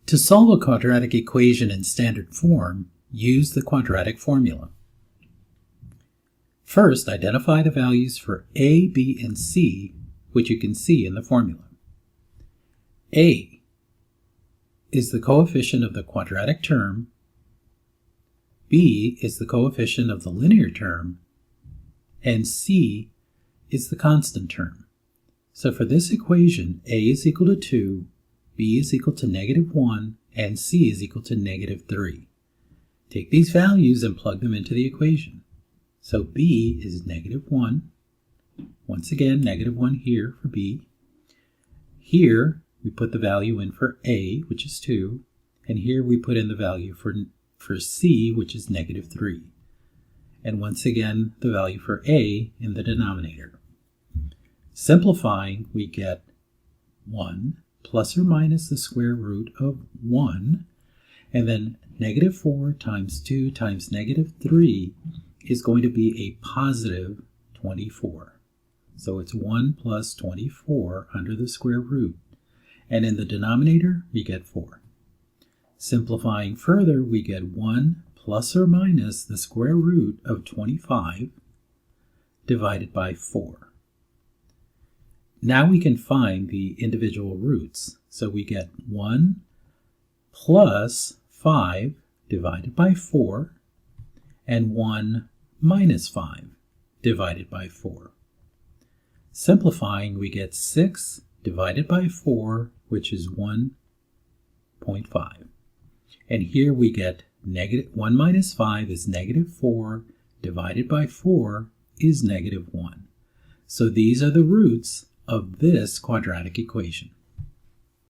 To solve a quadratic equation in standard form, use the quadratic formula. First, identify the values for a, b, and c, which you can see in the formula. A is the coefficient of the quadratic term, b is the coefficient of the linear term, and c is the constant term. So for this equation, a is equal to 2, b is equal to -1, and c is equal to -3. Take these values and plug them into the equation. So b is -1. Once again, -1 here for b. Here we put the value in for a, which is 2, and here we put in the value for c, which is -3. And once again, the value for a in the denominator. Simplifying, we get 1 plus or minus the square root of 1, and then -4 times 2 times -3 is going to be a positive 24. So it's 1 plus 24 under the square root. And in the denominator, we get 4. Simplifying further, we get 1 plus or minus the square root of 25 divided by 4. Now we can find the individual roots. So we get 1 plus 5 divided by 4 and 1 minus 5 divided by 4. Simplifying, we get 6 divided by 4, which is 1.5. And here we get 1 minus 5 is -4 divided by 4 is -1. So these are the roots of this quadratic equation.